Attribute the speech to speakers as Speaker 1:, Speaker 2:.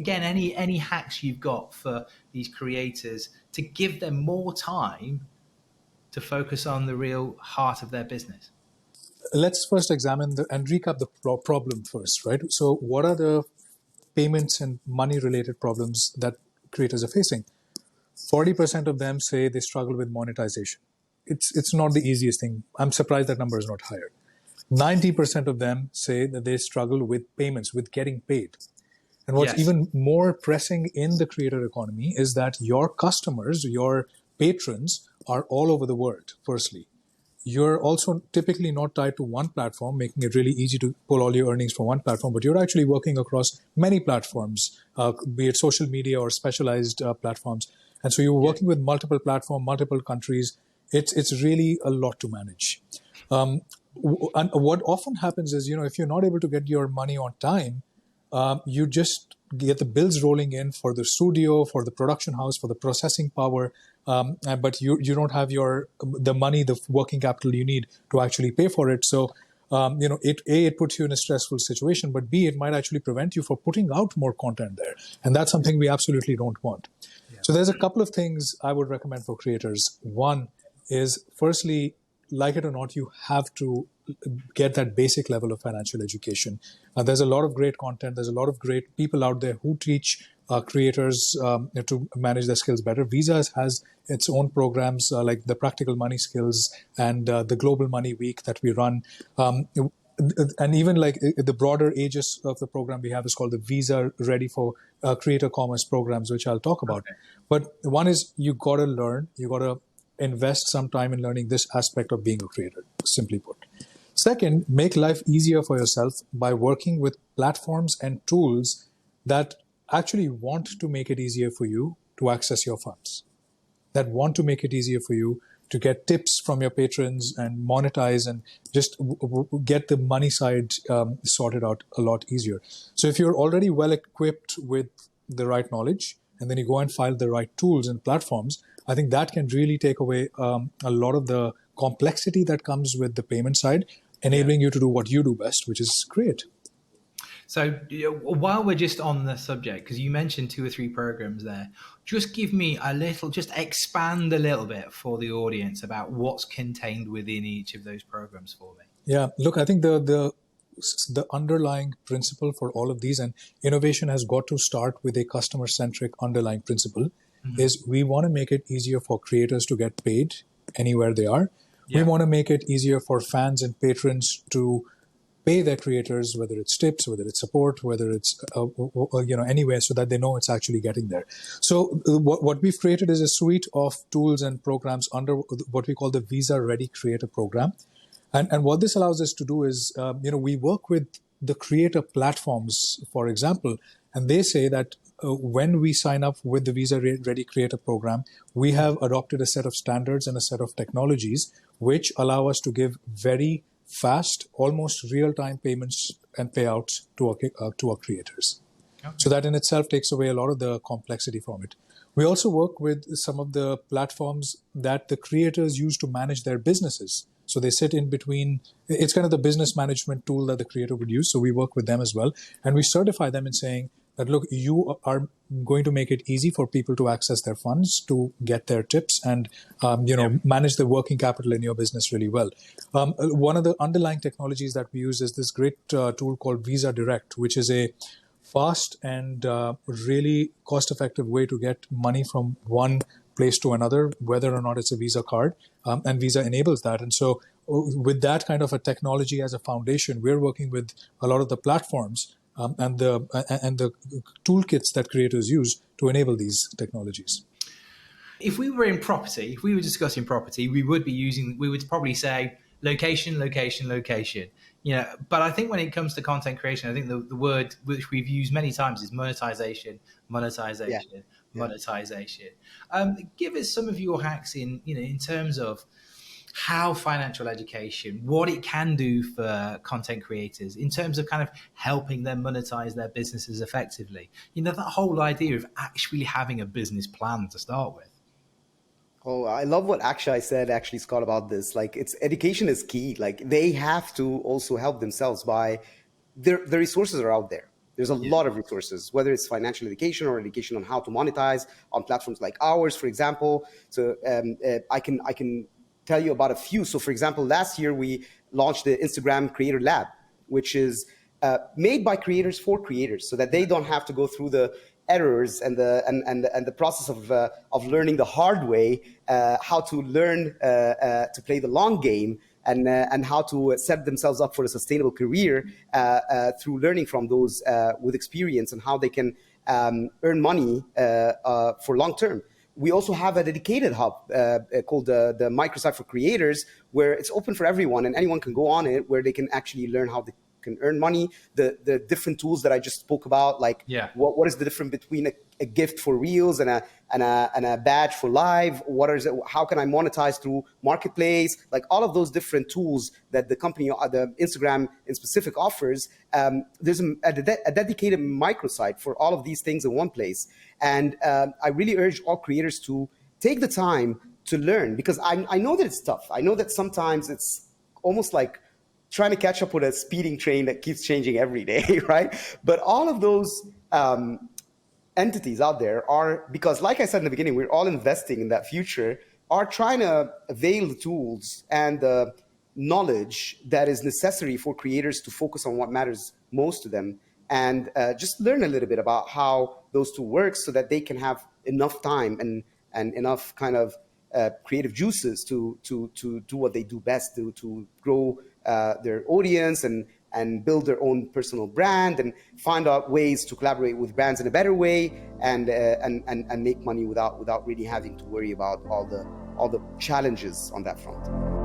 Speaker 1: again, any hacks you've got for these creators to give them more time to focus on the real heart of their business?
Speaker 2: Let's first examine and recap the problem first, right? So what are the payments and money related problems that creators are facing? 40% of them say they struggle with monetization. It's not the easiest thing. I'm surprised that number is not higher. 90% of them say that they struggle with payments, with getting paid. And what's even more pressing in the creator economy is that your customers, your patrons are all over the world, firstly. You're also typically not tied to one platform, making it really easy to pull all your earnings from one platform, but you're actually working across many platforms, be it social media or specialized platforms. And so you're working with multiple platforms, multiple countries. It's really a lot to manage. And what often happens is, if you're not able to get your money on time, you just get the bills rolling in for the studio, for the production house, for the processing power, but you don't have the money, the working capital you need to actually pay for it. So, it puts you in a stressful situation, but B, it might actually prevent you from putting out more content there. And that's something we absolutely don't want. Yeah. So there's a couple of things I would recommend for creators. One is, firstly, like it or not, you have to get that basic level of financial education. There's a lot of great content. There's a lot of great people out there who teach creators to manage their skills better. Visa has its own programs like the Practical Money Skills and the Global Money Week that we run. And even like the broader aegis of the program we have is called the Visa Ready for Creator Commerce programs, which I'll talk about. Okay. But one is you got to learn, you got to invest some time in learning this aspect of being a creator, simply put. Second, make life easier for yourself by working with platforms and tools that actually want to make it easier for you to access your funds, that want to make it easier for you to get tips from your patrons and monetize and just get the money side sorted out a lot easier. So if you're already well equipped with the right knowledge, and then you go and find the right tools and platforms, I think that can really take away a lot of the complexity that comes with the payment side, enabling you to do what you do best, which is create.
Speaker 1: So while we're just on the subject, because you mentioned 2 or 3 programs there, just give me just expand a little bit for the audience about what's contained within each of those programs for me.
Speaker 2: Yeah, look, I think the underlying principle for all of these, and innovation has got to start with a customer-centric underlying principle, is we want to make it easier for creators to get paid anywhere they are. Yeah. We want to make it easier for fans and patrons to pay their creators, whether it's tips, whether it's support, whether it's anywhere, so that they know it's actually getting there. So what we've created is a suite of tools and programs under what we call the Visa Ready Creator Program. And what this allows us to do is, we work with the creator platforms, for example, and they say that when we sign up with the Visa Ready Creator Program, we have adopted a set of standards and a set of technologies which allow us to give very fast, almost real-time payments and payouts to our creators. Okay. So that in itself takes away a lot of the complexity from it. We also work with some of the platforms that the creators use to manage their businesses. So they sit in between. It's kind of the business management tool that the creator would use. So we work with them as well. And we certify them in saying that, look, you are going to make it easy for people to access their funds, to get their tips and, manage the working capital in your business really well. One of the underlying technologies that we use is this great tool called Visa Direct, which is a fast and really cost-effective way to get money from one place to another, whether or not it's a Visa card, and Visa enables that. And so with that kind of a technology as a foundation, we're working with a lot of the platforms and the toolkits that creators use to enable these technologies.
Speaker 1: If we were discussing property, we would probably say location. But I think when it comes to content creation, I think the word which we've used many times is monetization. Give us some of your hacks in terms of how financial education, what it can do for content creators in terms of kind of helping them monetize their businesses effectively. That whole idea of actually having a business plan to start with.
Speaker 3: Oh, I love what Akshay said, actually, Scott, about this. Like, education is key. Like, they have to also help themselves by the resources are out there. There's a lot of resources, whether it's financial education or education on how to monetize on platforms like ours, for example. So I can tell you about a few. So for example, last year we launched the Instagram Creator Lab, which is made by creators for creators, so that they don't have to go through the errors and the process of learning the hard way, how to learn to play the long game, and how to set themselves up for a sustainable career through learning from those with experience, and how they can earn money for long term. We also have a dedicated hub called the Microsite for Creators, where it's open for everyone and anyone can go on it, where they can actually learn how they can earn money. The different tools that I just spoke about, like what is the difference between a gift for Reels and a badge for Live? What is it? How can I monetize through Marketplace? Like all of those different tools that the company, the Instagram in specific offers. There's a dedicated microsite for all of these things in one place. And I really urge all creators to take the time to learn, because I know that it's tough. I know that sometimes it's almost like trying to catch up with a speeding train that keeps changing every day, right? But all of those entities out there are, because like I said in the beginning, we're all investing in that future, are trying to avail the tools and the knowledge that is necessary for creators to focus on what matters most to them, and just learn a little bit about how those two work, so that they can have enough time and enough kind of creative juices to do what they do best, to grow their audience and build their own personal brand, and find out ways to collaborate with brands in a better way, and make money without really having to worry about all the challenges on that front.